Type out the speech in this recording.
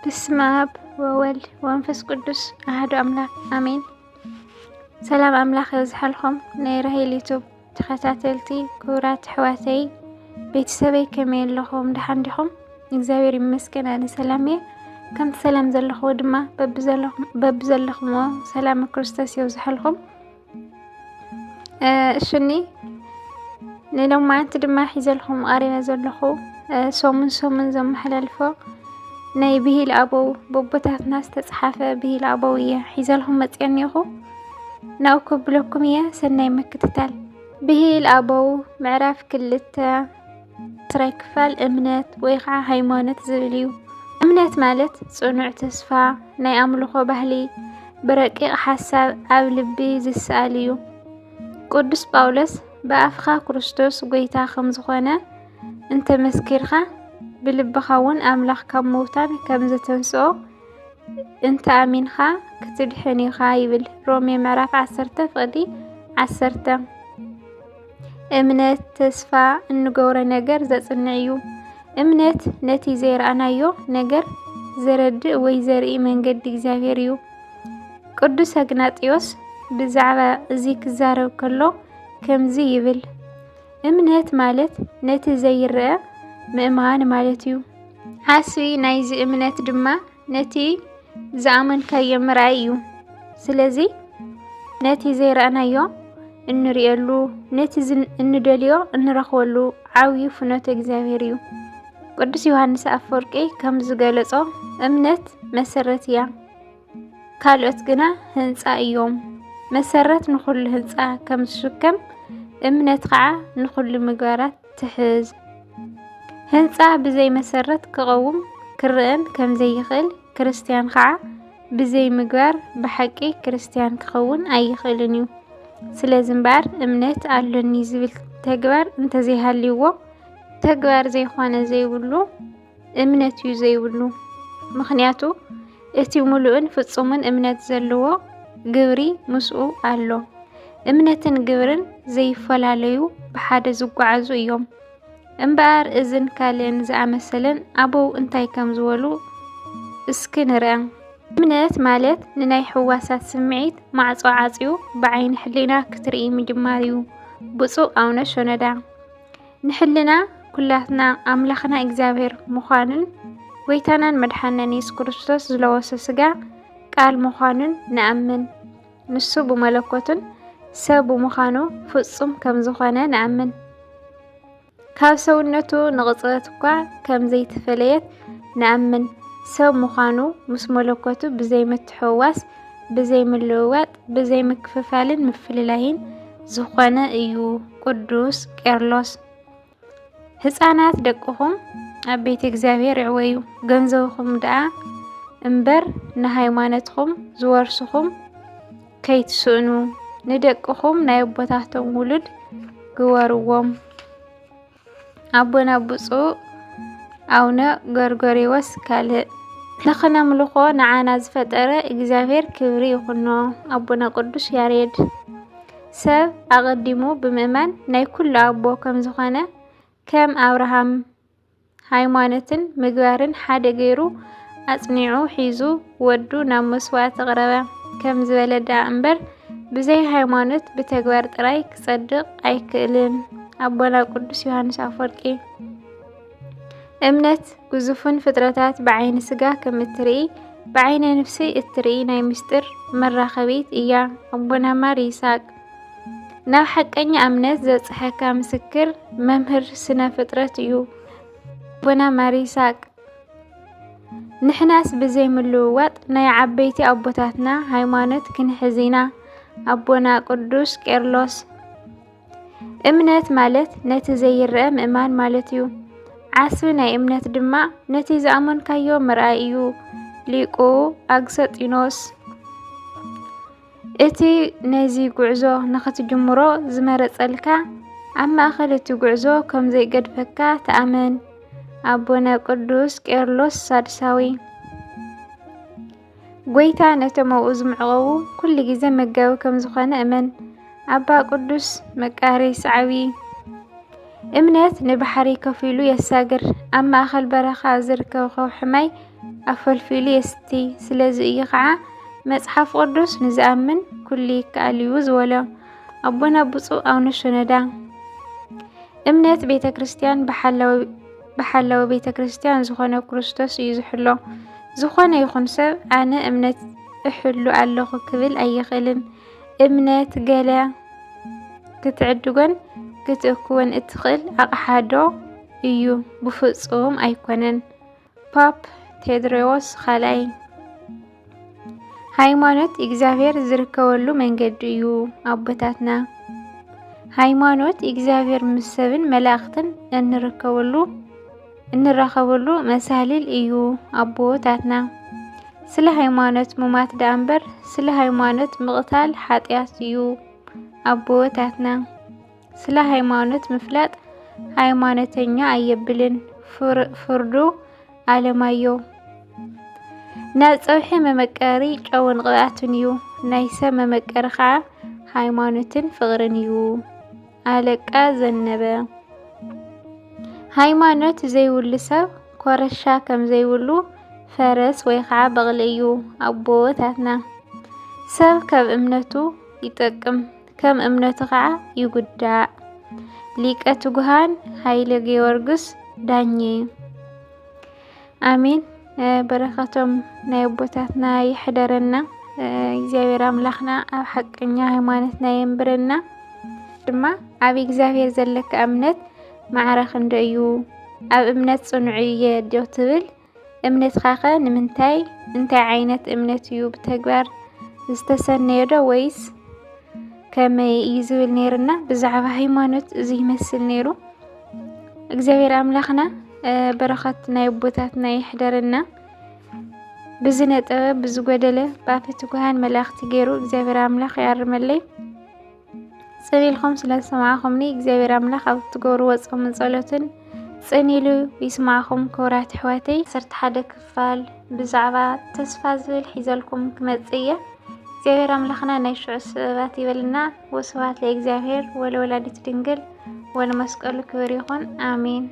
በስመ አብ ወወልድ ወመንፈስ ቅዱስ አሐዱ አምላክ አሜን። ሰላም አምላክ ይብዛሕልኩም ናይ ራሄል ዩቱብ ተኸታተልቲ ክቡራት ኣሕዋተይ ቤተሰበይ ከመይ ኣለኹም ደሓን ዲኹም? እግዚአብሔር ይመስገን ኣነ ሰላም እየ። ከምቲ ሰላም ዘለኹዎ ድማ በብዘለኹሞ ሰላም ክርስቶስ ይብዛሕልኩም። እሽኒ ንሎማዓንቲ ድማ ሒዘልኩም ቀሪበ ዘለኹ ሰሙን ዘመሓላልፎ ናይ ብሂል ኣበው በቦታትና ዝተፅሓፈ ብሂል ኣበው እየ ሒዘልኩም መፅአ እኒኹ ናብኡ ከብለኩም እየ። ሰናይ ምክትታል። ብሂል ኣበው ምዕራፍ 2 ስራይ ክፋል እምነት ወይ ከዓ ሃይማኖት ዝብል እዩ። እምነት ማለት ጽኑዕ ተስፋ ናይ ኣምልኾ ባህሊ ብረቂቕ ሓሳብ ኣብ ልቢ ዝሰኣል እዩ። ቅዱስ ጳውሎስ በኣፍኻ ክርስቶስ ጎይታ ከም ዝኾነ እንተመስኪርካ ብልብኻ እውን ኣምላኽ ካብ ምውታን ከም ዘተንስኦ እንተኣሚንካ ክትድሕን ኢኻ ይብል ሮሜ ምዕራፍ 10:10። እምነት ተስፋ እንገብሮ ነገር ዘጽንዕ እዩ። እምነት ነቲ ዘይረኣናዮ ነገር ዘረድእ ወይ ዘርኢ መንገዲ እግዚአብሔር እዩ። ቅዱስ አግናጢዮስ ብዛዕባ እዚ ክዛረብ ከሎ ከምዚ ይብል፣ እምነት ማለት ነቲ ዘይረአ ምእማን ማለት እዩ። ሓስቢ ናይዚ እምነት ድማ ነቲ ዝኣመንካዮ ምርኣይ እዩ። ስለዚ ነቲ ዘይረኣናዮ እንሪአሉ ነቲ እንደልዮ እንረኽበሉ ዓብዪ ፍኖተ እግዚአብሔር እዩ። ቅዱስ ዮሐንስ አፈወርቂ ከም ዝገለጾ እምነት መሰረት እያ፣ ካልኦት ግና ህንፃ እዮም። መሰረት ንኹሉ ህንፃ ከም ዝሽከም እምነት ከዓ ንኹሉ ምግባራት ትሕዝ። ህንፃ ብዘይ መሰረት ክቐውም ክርአን ከም ዘይኽእል ክርስቲያን ከዓ ብዘይ ምግባር ብሓቂ ክርስቲያን ክኸውን ኣይኽእልን እዩ። ስለዚ እምበር እምነት ኣሎኒ ዝብል ተግባር እንተዘይሃልይዎ ተግባር ዘይኾነ ዘይብሉ እምነት እዩ ዘይብሉ። ምክንያቱ እቲ ሙሉእን ፍጹምን እምነት ዘለዎ ግብሪ ምስኡ ኣሎ። እምነትን ግብርን ዘይፈላለዩ ብሓደ ዝጓዓዙ እዮም። እምበር እዝን ካልእን ዝኣመሰለን ኣበው እንታይ ከም ዝበሉ እስኪ ንርአ። እምነት ማለት ንናይ ሕዋሳት ስምዒት ማዕጾ ዓጽዩ ብዓይኒ ሕሊና ክትርኢ ምጅማር እዩ። ብፁዕ ኣቡነ ሸኖዳ ንሕልና ኩላትና ኣምላኽና እግዚአብሔር ምዃኑን ጎይታናን መድሓኒና ኢየሱስ ክርስቶስ ዝለወሰ ስጋ ቃል ምዃኑን ንኣምን። ንሱ ብመለኮቱን ሰብ ብምዃኑ ፍጹም ከም ዝኾነ ንኣምን። ካብ ሰውነቱ ንቕፅበት እኳ ከም ዘይተፈለየት ንኣምን። ሰብ ምዃኑ ምስ መለኮቱ ብዘይ ምትሕውዋስ ብዘይ ምልውዋጥ ብዘይ ምክፍፋልን ምፍልላይን ዝኾነ እዩ። ቅዱስ ቄርሎስ ህፃናት ደቅኹም ኣብ ቤተ እግዚአብሔር ይዕወዩ፣ ገንዘብኹም ደኣ እምበር ንሃይማኖትኩም ዝወርሱኹም ከይትስእኑ፣ ንደቅኹም ናይ ኣቦታቶም ውሉድ ግበርዎም። ኣቦና ብፁዕ ኣቡነ ጎርጎርዮስ ካልእ ንኽነምልኾ ንዓና ዝፈጠረ እግዚአብሔር ክብሪ ይኹኖ። ኣቦና ቅዱስ ያሬድ ሰብ ኣቐዲሙ ብምእማን ናይ ኩሉ ኣቦ ከም ዝኾነ ከም ኣብርሃም ሃይማኖትን ምግባርን ሓደ ገይሩ ኣጽኒዑ ሒዙ ወዱ ናብ መስዋዕት ኣቕረበ ከም ዝበለ ዳ እምበር ብዘይ ሃይማኖት ብተግባር ጥራይ ክጸድቕ ኣይክእልን። ኣቦና ቅዱስ ዮሐንስ አፈወርቂ እምነት ግዙፍን ፍጥረታት ብዓይኒ ስጋ ከም እትርኢ ብዓይኒ ነፍሲ እትርኢ ናይ ምስጢር መራኸቢት እያ። ኣቦና ማር ይስሐቅ ናብ ሓቀኛ እምነት ዘብጽሐካ ምስክር መምህር ስነ ፍጥረት እዩ። ኣቦና ማር ይስሐቅ ንሕናስ ብዘይ ምልውዋጥ ናይ ዓበይቲ ኣቦታትና ሃይማኖት ክንሕዚና። ኣቦና ቅዱስ ቄርሎስ እምነት ማለት ነቲ ዘይረአ ምእማን ማለት እዩ። ዓስቢ ናይ እምነት ድማ ነቲ ዝኣመንካዮ ምርኣይ እዩ። ሊቁ ኣግሰጢኖስ እቲ ነዚ ጉዕዞ ንኽትጅምሮ ዝመረጸልካ ኣብ ማእኸል እቲ ጉዕዞ ከም ዘይገድፈካ ተኣመን። ኣቦና ቅዱስ ቄርሎስ ሳድሳዊ ጎይታ ነቶም ኣብኡ ዝምዕቐቡ ኩሉ ግዜ መጋቢ ከም ዝኾነ እመን። ኣባ ቅዱስ መቃርስ ዓብዪ እምነት ንባሕሪ ከፊሉ የሳግር ኣብ ማእኸል በረኻ ዝርከብ ከውሒ ማይ ኣፈልፊሉ የስቲ ስለዚ እዩ ከዓ መጽሓፍ ቅዱስ ንዝኣምን ኩሉ ይከኣል እዩ ዝበሎ ኣቦና ብፁዕ ኣቡነ ሽኖዳ። እምነት ቤተ ክርስቲያን ብሓላዊ ቤተ ክርስቲያን ዝኾነ ክርስቶስ እዩ ዝሕሎ። ዝኾነ ይኹን ሰብ ኣነ እምነት እሕሉ ኣለኹ ክብል ኣይኽእልን። እምነት ገለ ክትዕድጎን ክትእክወን እትኽእል ኣቕሓ ዶ እዩ? ብፍጹም ኣይኮነን። ፓፕ ቴዎድሮስ ካልኣይ ሃይማኖት እግዚአብሔር ዝርከበሉ መንገዲ እዩ ኣቦታትና። ሃይማኖት እግዚአብሔር ምስ ሰብን መላእኽትን እንረኸበሉ መሳልል እዩ ኣቦታትና። ስለ ሃይማኖት ምማት ዳ እምበር ስለ ሃይማኖት ምቕታል ኃጢአት እዩ ኣቦታትና። ስለ ሃይማኖት ምፍላጥ ሃይማኖተኛ ኣየብልን ፍርዱ ኣለማዮ። ናብ ፀብሒ መመቀሪ ጨውን ቅብኣትን እዩ። ናይ ሰብ መመቀሪ ከዓ ሃይማኖትን ፍቕርን እዩ። ኣለቃ ዘነበ። ሃይማኖት ዘይብሉ ሰብ ኮረሻ ከም ዘይብሉ ፈረስ ወይ ከዓ በቕሊ እዩ ኣቦታትና። ሰብ ከም እምነቱ ይጠቅም ከም እምነቱ ከዓ ይጉዳእ። ሊቀ ትጉሃን ሃይለ ጊዮርጊስ ዳኜ። አሜን። በረከቶም ናይ ኣቦታትና ይሕደረና። እግዚአብሔር አምላኽና ኣብ ሓቀኛ ሃይማኖትና የንብረና። ድማ ኣብ እግዚአብሔር ዘለካ እምነት ማዕረኽ እንደ እዩ። ኣብ እምነት ጽኑዕ እየ ዶ ትብል እምነትካ ኸ ንምንታይ እንታይ ዓይነት እምነት እዩ ብተግባር ዝተሰነየ ዶ ወይስ ከመይ እዩ ዝብል ነይርና። ብዛዕባ ሃይማኖት እዚ ይመስል ነይሩ። እግዚአብሔር አምላኽና በረኸት ናይ ኣቦታትና ይሕደረና። ብዝነጠበ ብዝጎደለ ባፈ ትጉሃን መላእኽቲ ገይሩ እግዚአብሔር አምላኽ ያርመለይ። ፀቢልኩም ስለ ሰማዕኹምኒ እግዚአብሔር አምላኽ ኣብ ትገብርዎ ጾምን ጸሎትን ጸኒሉ ይስማዕኹም። ክቡራት ኣሕዋተይ 11 ክፋል ብዛዕባ ተስፋ ዝብል ሒዘልኩም ክመጽእ እየ። እግዚአብሔር አምላኽና ናይ ሽዑ ሰበባት ይበልና። ወስብሐት ለእግዚአብሔር ወለወላዲቱ ድንግል ወለመስቀሉ ክብር ይኹን። አሜን።